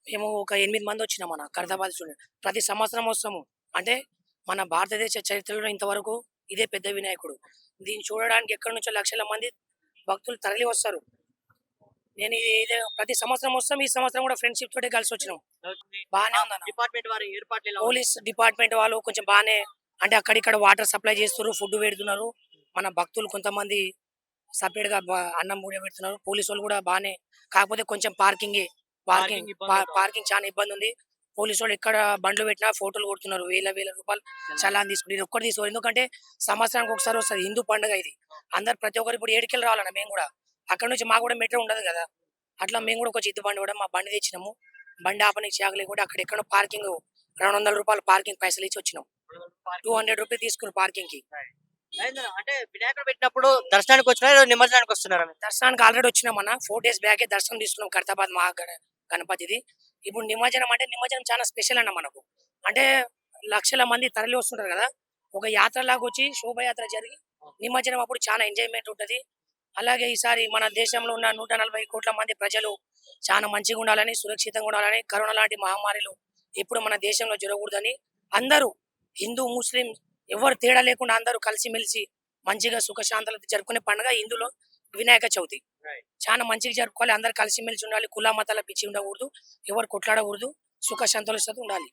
మేము ఒక 8 మంది వచ్చినామన్న ఖైరతాబాద్ స్టూడెంట్. ప్రతి సంవత్సరం వస్తాము. అంటే మన భారతదేశ చరిత్రలో ఇంతవరకు ఇదే పెద్ద వినాయకుడు. దీన్ని చూడడానికి ఎక్కడి నుంచో లక్షల మంది భక్తులు తరలి వస్తారు. నేను ఇదే ప్రతి సంవత్సరం వస్తాం. ఈ సంవత్సరం కూడా ఫ్రెండ్‌షిప్ తోటే కలిసొచ్చినాం. ఓకే. బానే ఉందన్న. డిపార్ట్‌మెంట్ వారి ఏర్పాట్లు ఎలా ఉన్నాయి? పోలీస్ డిపార్ట్‌మెంట్ వాళ్ళు కొంచెం బానే అంటే అక్కడిక్కడ వాటర్ సప్లై చేస్తుర్రు. ఫుడ్ పెడుతున్నారు. మన భక్తులు కొంతమంది సెపరేట్‌గా అన్నం కూడా పెడుతున్నారు. పోలీసోళ్ళు కూడా బానే కాకపోతే కొంచెం పార్కింగ్ ఇబ్బందుందా? పార్కింగ్ చాలా ఇబ్బందుంది. పోలీసోళ్ళు ఎక్కడ బండ్లు పెట్టినా ఫోటోలు కొడుతున్నారు. వేల రూపాయలు చలాన్. చలాన్ తీసుకుంటారు. ఇది ఒక్కటి తీసుకోరు. ఎందుకంటే సంవత్సరానికి ఒకసారి వస్తది. హిందూ పండుగ ఇది. అందరు ప్రతి ఒక్కరు ఇప్పుడు ఏడికెళ్ళి రావాలన్న మేము కూడా. అక్కడి నుంచి మాకు కూడా మెట్రో ఉండదు కదా! అట్లా మేము కూడా కొంచెం బండి కూడా మా బండి తెచ్చినాము. బండి ఆపనీకి జాగా లేకుంటే అక్కడెక్కడో పార్కింగ్ రూ. 200 పార్కింగ్ పైసలిచ్చి వచ్చినాం. పార్కింగ్. 200 రూపీస్ తీసుకుర్రు పార్కింగ్‌కి. అయిందన్న. అంటే వినాయకుడు పెట్టినప్పుడు దర్శనానికి వచ్చినారా? లేదా నిమజ్జనానికి వస్తున్నారా మీరు? దర్శనానికి ఆల్రెడీ వచ్చినామన్న. 4 డేస్ బ్యాకే దర్శనం తీసుకున్నాం ఖైరతాబాద్ గణపతిది. ఇప్పుడు నిమజ్జనం అంటే నిమజ్జనం చాలా స్పెషల్ అన్న మనకు. అంటే లక్షల మంది తరలి వస్తుంటారు కదా! ఒక యాత్రలాగా వచ్చి శోభయాత్ర జరిగి నిమజ్జనం అప్పుడు చాలా ఎంజాయ్‌మెంట్ ఉంటది. అలాగే ఈసారి మన దేశంలో ఉన్న 140,00,00,000 మంది ప్రజలు చాలా మంచిగా ఉండాలని, సురక్షితంగా ఉండాలని, కరోనా లాంటి మహమ్మారిలు ఎప్పుడు మన దేశంలో జరగకూడదని అందరూ హిందూ, ముస్లిం ఎవరు తేడా లేకుండా అందరూ కలిసిమెలిసి మంచిగా సుఖశాంతులతో జరుపుకునే పండుగ ఇందులో వినాయక చవితి. రైట్. చాలా మంచిగా జరుపుకోవాలి. అందరూ కలిసిమెలిసి ఉండాలి. కుల మతాల పిచ్చి ఉండకూడదు. ఎవరు కొట్లాడకూడదు. సుఖ సంతోషాలతో ఉండాలి.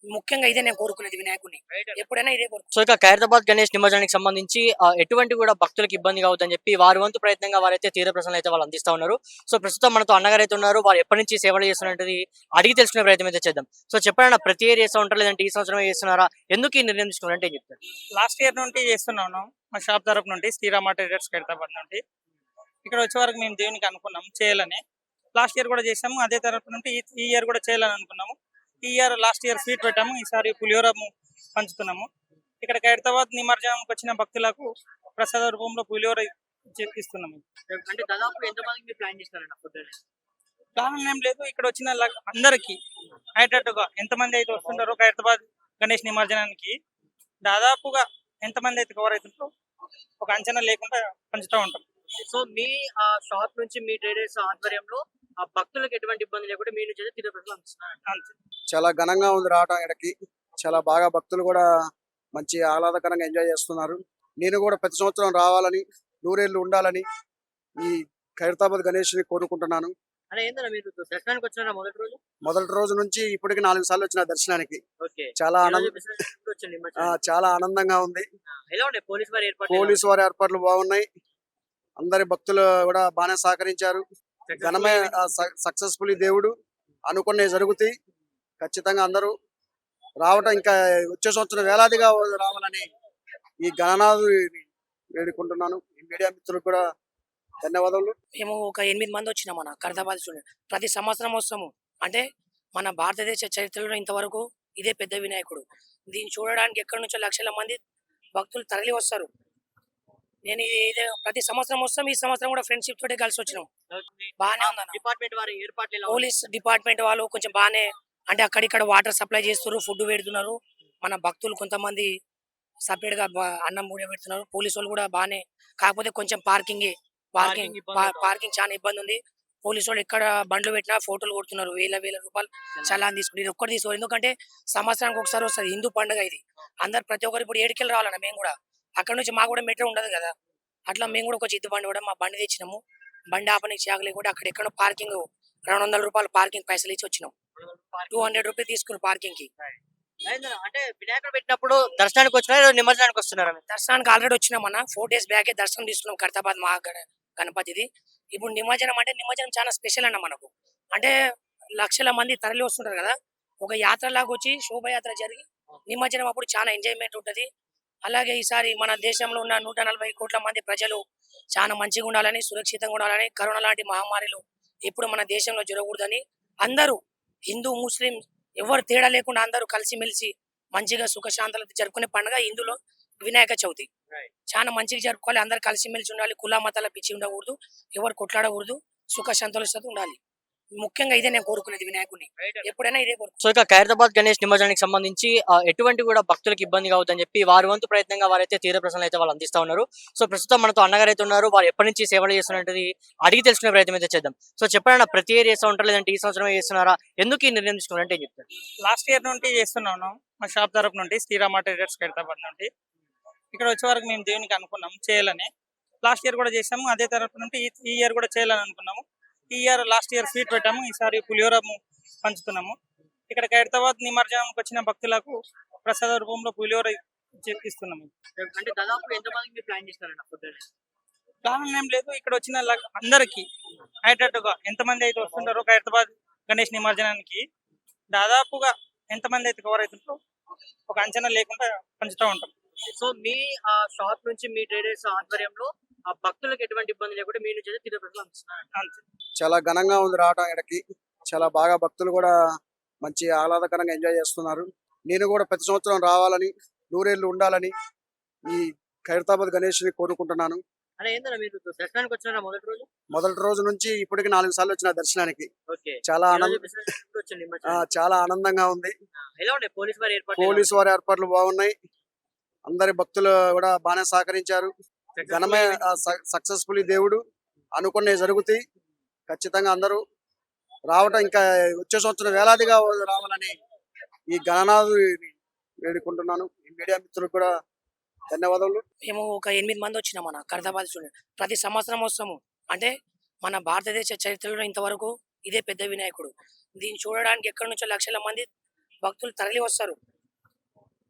ముఖ్యంగా ఇదే నేను కోరుకునేది వినాయకుడిని. రైట్ అన్న. ఎప్పుడైనా ఇదే కోరుకుంటా. సో ఇక ఖైరతాబాద్ గణేష్ నిమజ్జనానికి సంబంధించి ఎటువంటి కూడా భక్తులకు ఇబ్బంది కావద్దని చెప్పి వారి వంతు ప్రయత్నంగా వారైతే తీవ్ర ప్రశ్నలు అయితే వాళ్ళు అందిస్తా ఉన్నారు. సో ప్రస్తుతం మనతో అన్నగారు అయితే ఉన్నారు. వారు ఎప్పటి నుంచి సేవలు చేస్తున్నది అడిగి తెలుసుకునే ప్రయత్నం అయితే చేద్దాం. సో చెప్పండి, ప్రతి ఇయర్ చేస్తూ ఉంటారు, లేదంటే ఈ సంవత్సరమే చేస్తున్నారా? ఎందుకు ఈ నిర్ణయం తీసుకున్నారు అంటే ఏం చెప్తారు? లాస్ట్ ఇయర్ నుండి చేస్తున్నాను. మా షాప్ తరపు నుండి శ్రీరామ ట్రేడర్స్ ఖైరతాబాద్ నుండి ఇక్కడ వచ్చే వరకు మేము దేవునికి అనుకున్నాం చేయాలని. లాస్ట్ ఇయర్ కూడా చేసాము. అదే తరపు నుండి ఈ ఇయర్ కూడా చేయాలని అనుకున్నాము. ఈ ఇయర్ లాస్ట్ ఇయర్ స్వీట్ పెట్టాము. ఈసారి పులిహోర పంచుతున్నాము. ఇక్కడ ఖైరతాబాద్ నిమజ్జనంకి వచ్చిన భక్తులకు ప్రసాద రూపంలో పులిహోర ఇస్తున్నాము. అంటే దాదాపు ఎంతమందికి మీరు ప్లాన్ చేస్తారండి ఫుడ్ అనేది? ప్లాన్ ఏం లేదు, ఇక్కడ వచ్చిన అందరికి అయ్యేటట్టుగా ఎంతమంది అయితే వస్తుంటారో ఖైరతాబాద్ గణేష్ నిమజ్జనానికి దాదాపుగా ఎంతమంది అయితే కవర్ అవుతుంటారో ఒక అంచనా లేకుండా పంచుతూ ఉంటాం. సో మీ షాప్ నుంచి మీ ట్రేడర్స్ ఆధ్వర్యంలో ఆ భక్తులకు ఎటువంటి ఇబ్బంది లేకుండా మీ నుంచి అయితే తీవ్ర ప్రశ్నలు అందిస్తున్నారు. అంతే. చాలా ఘనంగా ఉంది రావడం ఇక్కడికి. చాలా బాగా భక్తులు కూడా మంచి ఆహ్లాదకరంగా ఎంజాయ్ చేస్తున్నారు. నేను కూడా ప్రతి సంవత్సరం రావాలని, నూరేళ్లు ఉండాలని ఈ ఖైరతాబాద్ గణేష్ని కోరుకుంటున్నాను. అలా ఏందన్నా మీరు దర్శనానికి వచ్చినారా మొదటి రోజు? మొదటి రోజు నుంచి ఇప్పటికి 4 సార్లు వచ్చిన దర్శనానికి. ఓకే. చాలా ఈ రోజు ఆనందం business trip వచ్చింది నిమజ్జనానికి. చాలా ఆనందంగా ఉంది. ఎలా ఉండే పోలీస్ వారి ఏర్పాట్లు ఎలా పోలీసు వారి ఏర్పాట్లు బాగున్నాయి. అందరి భక్తులు కూడా బాగానే సహకరించారు. ఉన్నాయి? ఘనమే సక్సెస్ఫుల్లీ దేవుడు అనుకునే జరుగుతాయి. ఖచ్చితంగా అందరూ రావటం ఇంకా వచ్చే సంవత్సరం వేలాదిగా రావాలని ఈ గణనాథు వేడుకుంటున్నాను. ఈ మీడియా మిత్రులకు కూడా ధన్యవాదాలు. మేము ఒక 8 మంది వచ్చినామన్న ఖైరతాబాద్ స్టూడెంట్. ప్రతి సంవత్సరం వస్తాము. అంటే మన భారతదేశ చరిత్రలో ఇంతవరకు ఇదే పెద్ద వినాయకుడు. దీన్ని చూడడానికి ఎక్కడి నుంచో లక్షల మంది భక్తులు తరలి వస్తారు. నేను ఇదే ప్రతి సంవత్సరం వస్తాం. ఈ సంవత్సరం కూడా ఫ్రెండ్‌షిప్ తోటే కలిసొచ్చినాం. ఓకే. బానే ఉందన్న. డిపార్ట్మెంట్ వారి ఏర్పాట్లు ఎలా ఉన్నాయి? పోలీస్ డిపార్ట్‌మెంట్ వాళ్ళు కొంచెం బానే అంటే అక్కడిక్కడ వాటర్ సప్లై చేస్తుర్రు. ఫుడ్ పెడుతున్నారు. మన భక్తులు కొంతమంది సెపరేట్‌గా అన్నం కూడా పెడుతున్నారు. పోలీసోళ్ళు కూడా బానే కాకపోతే కొంచెం పార్కింగ్ పార్కింగ్ ఇబ్బందుందా? పార్కింగ్ చాలా ఇబ్బందుంది. పోలీసోళ్ళు ఎక్కడ బండ్లు పెట్టినా ఫోటోలు కొడుతున్నారు. వేల రూపాయలు చలాన్ తీసుకుంటారు. ఇది ఒక్కటి తీసుకోరు. ఎందుకంటే సంవత్సరానికి ఒకసారి వస్తది. హిందూ పండుగ ఇది. అందరు ప్రతి ఒక్కరు ఇప్పుడు ఏడికెళ్ళి రావాలన్న మేము కూడా. అక్కడి నుంచి మాకు కూడా మెట్రో ఉండదు కదా! అట్లా మేము కూడా కొంచెం బండి కూడా మా బండి తెచ్చినాము. బండి ఆపనీకి జాగా లేకుంటే అక్కడెక్కడో పార్కింగ్ రూ. 200 పార్కింగ్ పైసలిచ్చి వచ్చినాం. పార్కింగ్. 200 రూపీస్ తీసుకుర్రు పార్కింగ్‌కి. అయిందన్న. అంటే వినాయకుడు పెట్టినప్పుడు దర్శనానికి వచ్చినారా? లేదా నిమజ్జనానికి వస్తున్నారా మీరు? దర్శనానికి ఆల్రెడీ వచ్చినామన్న. 4 డేస్ బ్యాకే దర్శనం తీసుకున్నాం ఖైరతాబాద్ గణపతిది. ఇప్పుడు నిమజ్జనం అంటే నిమజ్జనం చాలా స్పెషల్ అన్న మనకు. అంటే లక్షల మంది తరలి వస్తుంటారు కదా! ఒక యాత్రలాగా వచ్చి శోభయాత్ర జరిగి నిమజ్జనం అప్పుడు చాలా ఎంజాయ్‌మెంట్ ఉంటది. అలాగే ఈసారి మన దేశంలో ఉన్న 140,00,00,000 మంది ప్రజలు చాలా మంచిగా ఉండాలని, సురక్షితంగా ఉండాలని, కరోనా లాంటి మహమ్మారిలు ఎప్పుడు మన దేశంలో జరగకూడదని అందరూ హిందూ, ముస్లిం ఎవరు తేడా లేకుండా అందరూ కలిసిమెలిసి మంచిగా సుఖశాంతులతో జరుపుకునే పండుగ ఇందులో వినాయక చవితి. రైట్. చాలా మంచిగా జరుపుకోవాలి. అందరూ కలిసిమెలిసి ఉండాలి. కుల మతాల పిచ్చి ఉండకూడదు. ఎవరు కొట్లాడకూడదు. సుఖ సంతోషాలతో ఉండాలి. ముఖ్యంగా ఇదే నేను కోరుకునేది వినాయకుడిని. ఎప్పుడైనా ఇదే కోరుకుంటాను. సో ఇక ఖైరతాబాద్ గణేష్ నిమజ్జనానికి సంబంధించి ఎటువంటి కూడా భక్తులకు ఇబ్బంది కావద్దని చెప్పి వారి వంతు ప్రయత్నంగా వారైతే తీవ్ర ప్రశ్నలు అయితే వాళ్ళు అందిస్తా ఉన్నారు. సో ప్రస్తుతం మనతో అన్నగారు అయితే ఉన్నారు. వారు ఎప్పటి నుంచి సేవలు చేస్తున్నది అడిగి తెలుసుకునే ప్రయత్నం అయితే చేద్దాం. సో చెప్పండి, ప్రతి ఇయర్ చేస్తూ ఉంటారు లేదంటే ఈ సంవత్సరమే చేస్తున్నారా? ఎందుకు ఈ నిర్ణయం తీసుకున్నారంటే ఏం చెప్తారు? లాస్ట్ ఇయర్ నుండి చేస్తున్నాను. మా షాప్ తరపు నుండి శ్రీరామ ట్రేడర్స్ ఖైరతాబాద్ నుండి ఇక్కడ వచ్చే వరకు మేము దేవునికి అనుకున్నాం చేయాలని. లాస్ట్ ఇయర్ కూడా చేసాము. అదే తరపు నుండి ఈ ఇయర్ కూడా చేయాలని అనుకున్నాము. ఈ ఇయర్ లాస్ట్ ఇయర్ స్వీట్ పెట్టాము. ఈసారి పులిహోర పంచుతున్నాము. ఇక్కడ ఖైరతాబాద్ నిమజ్జనంకి వచ్చిన భక్తులకు ప్రసాద రూపంలో పులిహోర ఇస్తున్నాము. అంటే దాదాపు ఎంతమందికి ప్లాన్ చేస్తారండి? ప్లాన్ ఏం లేదు. ఇక్కడ వచ్చిన అందరికి అయ్యేటట్టుగా ఎంతమంది అయితే వస్తుంటారో ఖైరతాబాద్ గణేష్ నిమజ్జనానికి దాదాపుగా ఎంతమంది అయితే కవర్ అవుతుంటారో ఒక అంచనా లేకుండా పంచుతూ ఉంటాం. సో మీ షాప్ నుంచి మీ ట్రేడర్స్ ఆధ్వర్యంలో ఆ భక్తులకు ఎటువంటి ఇబ్బంది లేకుండా మీ నుంచి అయితే తీవ్ర ప్రశ్నలు అందిస్తున్నారు. అంతే. చాలా ఘనంగా ఉంది రావటం ఇక్కడికి. చాలా బాగా భక్తులు కూడా మంచి ఆహ్లాదకరంగా ఎంజాయ్ చేస్తున్నారు. నేను కూడా ప్రతి సంవత్సరం రావాలని, నూరేళ్లు ఉండాలని ఈ ఖైరతాబాద్ గణేష్ని కోరుకుంటున్నాను. అలా ఏంటన్నా మీరు దర్శనానికి వచ్చిన మొదటి రోజు? మొదటి రోజు నుంచి ఇప్పటికి 4 సార్లు వచ్చిన దర్శనానికి. ఓకే. చాలా ఈ రోజు business ఎప్పుడు వచ్చింది నిమజ్జనం? చాలా ఆనందంగా ఉంది. ఎలా ఉండే పోలీస్ వారి ఏర్పాట్లు? పోలీసు వారి ఏర్పాట్లు బాగున్నాయి. అందరి భక్తులు కూడా బాగానే సహకరించారు. ఘనమైన సక్సెస్ఫుల్ దేవుడు అనుకున్నవి జరుగుతాయి. ఖచ్చితంగా అందరూ రావటం ఇంకా వచ్చే సంవత్సరం వేలాదిగా రావాలని ఈ గణనాథు వేడుకుంటున్నాను. ఈ మీడియా మిత్రులకు కూడా ధన్యవాదాలు. మేము ఒక 8 మంది వచ్చినాం మన ఖైరతాబాద్ చూడండి. ప్రతి సంవత్సరం వస్తాము. అంటే మన భారతదేశ చరిత్రలో ఇంతవరకు ఇదే పెద్ద వినాయకుడు. దీన్ని చూడడానికి ఎక్కడి నుంచో లక్షల మంది భక్తులు తరలి వస్తారు.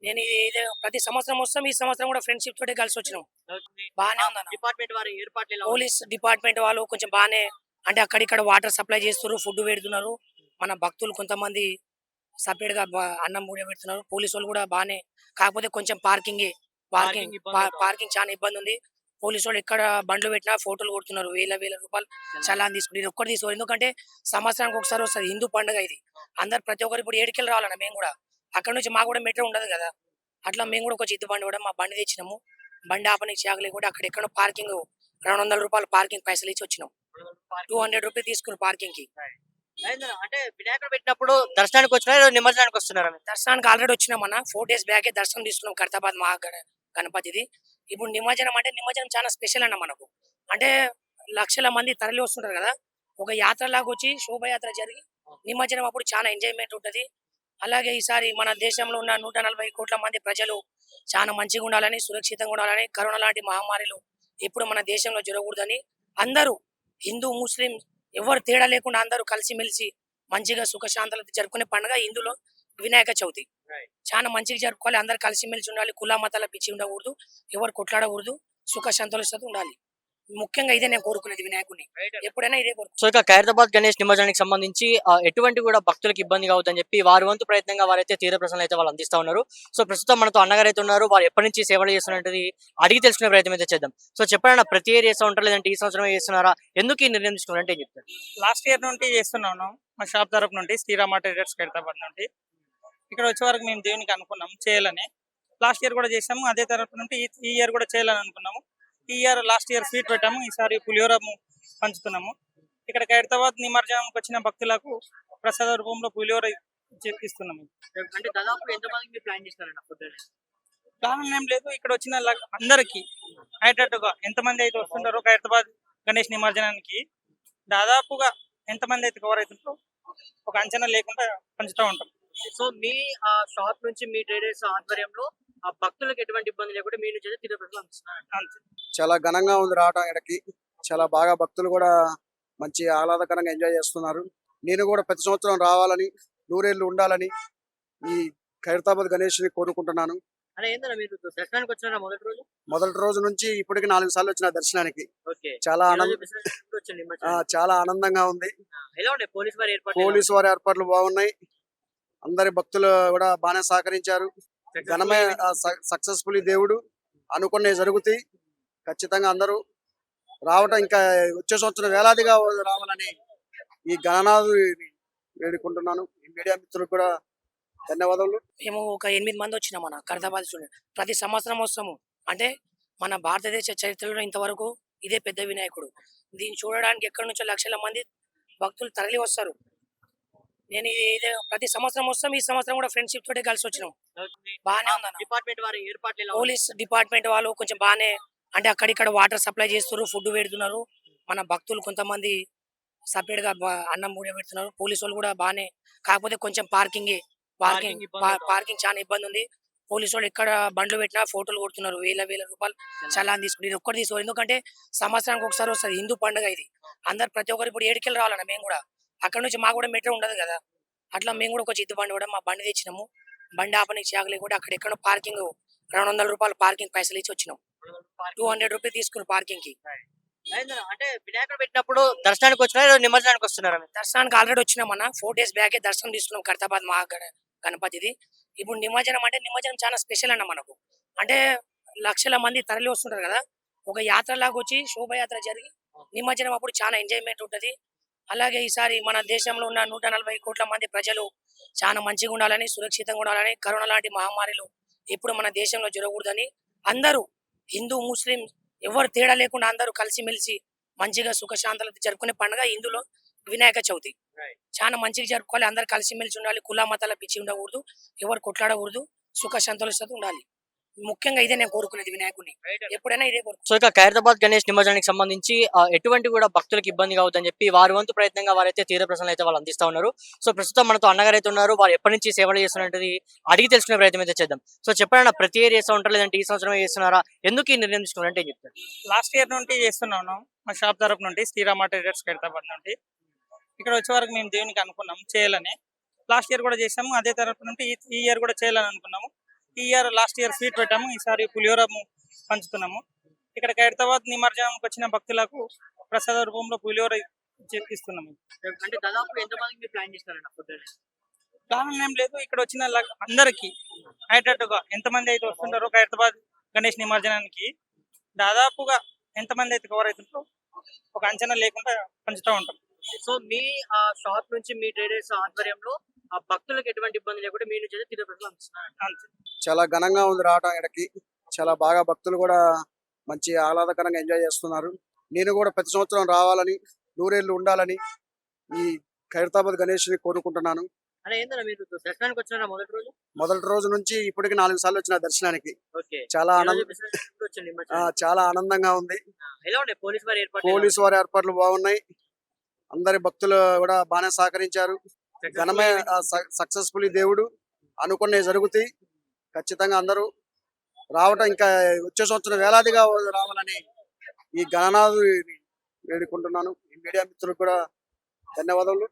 నేను ఇదే ప్రతి సంవత్సరం వస్తాం. ఈ సంవత్సరం కూడా ఫ్రెండ్షిప్ తోటే కలిసి వచ్చినాం. బాగానే ఉందన్న. డిపార్ట్మెంట్ వారి ఏర్పాట్లు ఎలా ఉన్నాయి? పోలీస్ డిపార్ట్మెంట్ వాళ్ళు కొంచెం బాగానే, అంటే అక్కడిక్కడ వాటర్ సప్లై చేస్తున్నారు, ఫుడ్ పెడుతున్నారు. మన భక్తులు కొంతమంది సపరేట్ గా అన్నం కూడా పెడుతున్నారు. పోలీసు వాళ్ళు కూడా బాగానే, కాకపోతే కొంచెం Parking ఇబ్బంది ఉందా? పార్కింగ్ చాలా ఇబ్బంది ఉంది. పోలీసు వాళ్ళు ఎక్కడ బండ్లు పెట్టినా ఫోటోలు కొడుతున్నారు. వేల రూపాయలు చలాన్ తీసుకుని ఇది ఒక్కటి తీసుకోరు. ఎందుకంటే సంవత్సరానికి ఒకసారి వస్తుంది హిందూ పండుగ ఇది. అందరు ప్రతి ఒక్కరు ఇప్పుడు ఏడుకెళ్ళి రావాలన్న. మేము కూడా అక్కడ నుంచి మాకు కూడా మెట్రో ఉండదు కదా. అట్లా మేము కూడా ఒక జిద్దు బండి కూడా మా బండి తెచ్చినాము. బండి ఆపనికి చేగ లేకుండా అక్కడ ఎక్కడో పార్కింగ్ 200 రూపాయలు పార్కింగ్ పైసలు ఇచ్చి వచ్చినాం. 200 రూపీస్ తీసుకుని పార్కింగ్ కి. ఏందన్నా, అంటే వినాయకుడు పెట్టినప్పుడు దర్శనానికి వచ్చినారా నిమజ్జనానికి వస్తున్నారా? దర్శనానికి ఆల్రెడీ వచ్చినామన్న. 4 days బ్యాకే దర్శనం తీసుకున్నాం ఖైరతాబాద్ గణపతిది. ఇప్పుడు నిమజ్జనం అంటే నిమజ్జనం చాలా స్పెషల్ అన్న మనకు. అంటే లక్షల మంది తరలి వస్తుంటారు కదా. ఒక యాత్ర లాగా వచ్చి శోభయాత్ర జరిగి నిమజ్జనం అప్పుడు చాలా ఎంజాయ్మెంట్ ఉంటది. అలాగే ఈసారి మన దేశంలో ఉన్న 140 కోట్ల మంది ప్రజలు చాలా మంచిగా ఉండాలని, సురక్షితంగా ఉండాలని, కరోనా లాంటి మహమ్మారిలు ఎప్పుడు మన దేశంలో జరగకూడదని అందరూ హిందూ ముస్లిం ఎవరు తేడా లేకుండా అందరూ కలిసిమెలిసి మంచిగా సుఖశాంతులతో జరుపుకునే పండుగ ఇందులో వినాయక చవితి. చాలా మంచిగా జరుపుకోవాలి. అందరు కలిసిమెలిసి ఉండాలి. కుల మతాల పిచ్చి ఉండకూడదు. ఎవరు కొట్లాడకూడదు. సుఖ సంతోషంతో ఉండాలి. ముఖ్యంగా ఇదే నేను కోరుకునేది వినాయకుడిని. ఎప్పుడైనా ఇదే కోరుకుంటాను. సో ఇక ఖైరతాబాద్ గణేష్ నిమజ్జనానికి సంబంధించి ఎటువంటి కూడా భక్తులకు ఇబ్బంది కావద్దని చెప్పి వారి వంతు ప్రయత్నంగా వారైతే తీవ్ర ప్రశ్నలు అయితే వాళ్ళు అందిస్తా ఉన్నారు. సో ప్రస్తుతం మనతో అన్నగారు అయితే ఉన్నారు. వారు ఎప్పటి నుంచి సేవలు చేస్తున్నది అడిగి తెలుసుకునే ప్రయత్నం అయితే చేద్దాం. సో చెప్పండి, ప్రతి ఇయర్ చేస్తూ ఉంటారు లేదంటే ఈ సంవత్సరమే చేస్తున్నారా? ఎందుకు ఈ నిర్ణయం తీసుకున్నారంటే ఏం చెప్తారు? లాస్ట్ ఇయర్ నుండి చేస్తున్నాను. మా షాప్ తరపు నుండి శ్రీరామ ట్రేడర్స్ ఖైరతాబాద్ నుండి ఇక్కడ వచ్చే వరకు మేము దేవునికి అనుకున్నాం చేయాలని. లాస్ట్ ఇయర్ కూడా చేసాము. అదే తరపు నుండి ఈ ఇయర్ కూడా చేయాలని అనుకున్నాము. ఈ ఇయర్ లాస్ట్ ఇయర్ స్వీట్ పెట్టాము. ఈసారి పులిహోర పంచుతున్నాము. ఇక్కడ ఖైరతాబాద్ నిమజ్జనంకి వచ్చిన భక్తులకు ప్రసాద రూపంలో పులిహోర ఇస్తున్నాము. అంటే దాదాపు ఎంతమందికి ప్లాన్ చేస్తారండి? ప్లాన్ ఏం లేదు. ఇక్కడ వచ్చిన అందరికి అయ్యేటట్టుగా ఎంతమంది అయితే వస్తుంటారో ఖైరతాబాద్ గణేష్ నిమజ్జనానికి దాదాపుగా ఎంతమంది అయితే కవర్ అవుతుంటారో ఒక అంచనా లేకుండా పంచుతూ ఉంటాం. సో మీ షాప్ నుంచి మీ ట్రేడర్స్ ఆధ్వర్యంలో ఆ భక్తులకు ఎటువంటి ఇబ్బంది లేకుండా మీ నుంచి అయితే తీవ్ర ప్రశ్నలు అందిస్తున్నారు. అంతే. చాలా ఘనంగా ఉంది రావటం ఇక్కడికి. చాలా బాగా భక్తులు కూడా మంచి ఆహ్లాదకరంగా ఎంజాయ్ చేస్తున్నారు. నేను కూడా ప్రతి సంవత్సరం రావాలని, నూరేళ్లు ఉండాలని ఈ ఖైరతాబాద్ గణేష్ని కోరుకుంటున్నాను. అలా ఏందన్నా, మీరు దర్శనానికి వచ్చిన మొదటి రోజు? మొదటి రోజు నుంచి ఇప్పటికి 4 సార్లు వచ్చిన దర్శనానికి. ఓకే. చాలా ఈ రోజు business ఎప్పుడు వచ్చింది నిమజ్జనం? చాలా ఆనందంగా ఉంది. ఎలా ఉండే పోలీస్ వారి ఏర్పాట్లు? పోలీసు వారి ఏర్పాట్లు బాగున్నాయి. అందరి భక్తులు కూడా బాగానే సహకరించారు. ఘనమైన సక్సెస్ఫుల్ దేవుడు అనుకున్నవి జరుగుతాయి. ఖచ్చితంగా అందరూ రావటం ఇంకా వచ్చే సంవత్సరం వేలాదిగా రావాలని ఈ గణనాథు వేడుకుంటున్నాను. ఈ మీడియా మిత్రులకు కూడా ధన్యవాదాలు. మేము ఒక 8 మంది వచ్చినాం మన ఖైరతాబాద్ చూడండి. ప్రతి సంవత్సరం వస్తాము. అంటే మన భారతదేశ చరిత్రలో ఇంతవరకు ఇదే పెద్ద వినాయకుడు. దీన్ని చూడడానికి ఎక్కడి నుంచో లక్షల మంది భక్తులు తరలి వస్తారు. నేను ఇదే ప్రతి సంవత్సరం వస్తాం. ఈ సంవత్సరం కూడా ఫ్రెండ్షిప్ తోటి కలిసి వచ్చినాం. బాగానే ఉందన్న. డిపార్ట్మెంట్ వారి ఏర్పాట్లు ఎలా ఉన్నాయి? పోలీస్ డిపార్ట్మెంట్ వాళ్ళు కొంచెం బాగానే, అంటే అక్కడిక్కడ వాటర్ సప్లై చేస్తున్నారు, ఫుడ్ పెడుతున్నారు. మన భక్తులు కొంతమంది సపరేట్ గా అన్నం కూడా పెడుతున్నారు. పోలీసు వాళ్ళు కూడా బాగానే, కాకపోతే కొంచెం పార్కింగ్ ఇబ్బంది అవుతుంది. పార్కింగ్ చాలా ఇబ్బంది ఉంది. పోలీసు వాళ్ళు ఎక్కడ బండ్లు పెట్టినా ఫోటోలు కొడుతున్నారు, వేల వేల రూపాయలు చలాన్ తీసుకుని. ఇది ఒక్కటి తీసుకోరు, ఎందుకంటే సంవత్సరానికి ఒకసారి వస్తుంది హిందూ పండుగ ఇది. అందరు ప్రతి ఒక్కరు ఇప్పుడు ఏడుకెళ్ళి రావాలన్న. మేము కూడా అక్కడ నుంచి మాకు కూడా మెట్రో ఉండదు కదా, అట్లా మేము కూడా ఒక జిద్దు బండి కూడా మా బండి తెచ్చినాము. బండి ఆపనికి చాకలే కూడా అక్కడ ఎక్కడ పార్కింగ్ 200 రూపాయలు పార్కింగ్ పైసలు ఇచ్చి వచ్చినాం. 200 రూపీస్ తీసుకున్నారు పార్కింగ్ కి. ఏందన్నా, అంటే వినాయకుడు పెట్టినప్పుడు దర్శనానికి వచ్చినారా లేదా నిమజ్జనానికి వస్తున్నారా మీరు? దర్శనానికి ఆల్రెడీ వచ్చినామన్న. 4 days బ్యాకే దర్శనం తీసుకున్నాం ఖైరతాబాద్ గణపతిది. ఇప్పుడు నిమజ్జనం అంటే నిమజ్జనం చాలా స్పెషల్ అన్న మనకు. అంటే లక్షల మంది తరలి వస్తుంటారు కదా, ఒక యాత్ర లాగా వచ్చి శోభయాత్ర జరిగి నిమజ్జనం అప్పుడు చాలా ఎంజాయ్మెంట్ ఉంటది. అలాగే ఈసారి మన దేశంలో ఉన్న 140 కోట్ల మంది ప్రజలు చాలా మంచిగా ఉండాలని, సురక్షితంగా ఉండాలని, కరోనా లాంటి మహమ్మారిలు ఎప్పుడు మన దేశంలో జరగకూడదని అందరూ హిందూ ముస్లిం ఎవరు తేడా లేకుండా అందరూ కలిసిమెలిసి మంచిగా సుఖశాంతులతో జరుపుకునే పండుగ ఇందులో వినాయక చవితి. చాలా మంచిగా జరుపుకోవాలి, అందరు కలిసిమెలిసి ఉండాలి, కుల మతాల పిచ్చి ఉండకూడదు, ఎవరు కొట్లాడకూడదు, సుఖ సంతోషంతో ఉండాలి. ముఖ్యంగా ఇదే నేను కోరుకునేది వినాయకుడిని, ఎప్పుడైనా ఇదే కోరుకు. సో ఇక ఖైరతాబాద్ గణేష్ నిమజ్జనానికి సంబంధించి ఎటువంటి కూడా భక్తులకు ఇబ్బంది కావద్దని చెప్పి వారి వంతు ప్రయత్నంగా వారైతే తీర ప్రశ్నలు అయితే వాళ్ళు అందిస్తా ఉన్నారు. సో ప్రస్తుతం మనతో అన్నగారు అయితే ఉన్నారు, వారు ఎప్పటి నుంచి సేవలు చేస్తున్నది అడిగి తెలుసుకునే ప్రయత్నం అయితే చేద్దాం. సో చెప్పండి, ప్రతి ఇయర్ చేస్తూ ఉంటారు లేదంటే ఈ సంవత్సరం చేస్తున్నారా, ఎందుకు ఈ నిర్ణయం తీసుకున్నారంటే ఏం చెప్తారు? లాస్ట్ ఇయర్ నుండి చేస్తున్నాను. మా షాప్ తరపు నుండి శ్రీరామ ట్రేడర్స్ ఖైరతాబాద్ నుండి ఇక్కడ వచ్చే వరకు మేము దేవునికి అనుకున్నాం చేయాలని. లాస్ట్ ఇయర్ కూడా చేసాము, అదే తరపు నుండి ఈ ఇయర్ కూడా చేయాలని అనుకున్నాము. ఈ ఇయర్ లాస్ట్ ఇయర్ స్వీట్ పెట్టాము, ఈసారి పులిహోర పంచుతున్నాము. ఇక్కడ ఖైరతాబాద్ నిమజ్జనానికి వచ్చిన భక్తులకు ప్రసాద రూపంలో పులిహోర ఇస్తున్నాము. అంటే దాదాపు ఎంతమందికి మీరు ప్లాన్ చేస్తున్నారండి ఫుడ్? ప్లాన్ ఏం లేదు, ఇక్కడ వచ్చిన అందరికి అయ్యేటట్టుగా ఎంతమంది అయితే వస్తుంటారో ఖైరతాబాద్ గణేష్ నిమజ్జనానికి దాదాపుగా ఎంతమంది అయితే కవర్ అవుతుంటారో ఒక అంచనా లేకుండా పంచుతూ ఉంటాం. సో మీ షాప్ నుంచి మీ ట్రేడర్స్ ఆధ్వర్యంలో ఆ భక్తులకు ఎటువంటి ఇబ్బంది లేకుండా మీ నుంచి అయితే తీర ప్రశ్నలు అందిస్తున్నారు. అంతే. చాలా ఘనంగా ఉంది రావటం ఇక్కడికి. చాలా బాగా భక్తులు కూడా మంచి ఆహ్లాదకరంగా ఎంజాయ్ చేస్తున్నారు. నేను కూడా ప్రతి సంవత్సరం రావాలని, నూరేళ్లు ఉండాలని ఈ ఖైరతాబాద్ గణేష్ని కోరుకుంటున్నాను. అలా ఏందన్నా, మీరు దర్శనానికి వచ్చినారా మొదటి రోజు? మొదటి రోజు నుంచి ఇప్పటికి 4 సార్లు వచ్చిన దర్శనానికి. ఓకే. చాలా ఈ రోజు business trip వచ్చింది నిమజ్జనానికి. చాలా ఆనందంగా ఉంది. ఎలా ఉన్నాయి పోలీస్ వారి ఏర్పాట్లు? పోలీసు వారి ఏర్పాట్లు బాగున్నాయి. అందరి భక్తులు కూడా బాగానే సహకరించారు. ఘనమే సక్సెస్ఫుల్లీ దేవుడు అనుకున్నవి జరుగుతాయి. ఖచ్చితంగా అందరూ రావటం, ఇంకా వచ్చే సంవత్సరం వేలాదిగా రావాలని ఈ గణనాథు వేడుకుంటున్నాను. ఈ మీడియా మిత్రులకు కూడా ధన్యవాదాలు.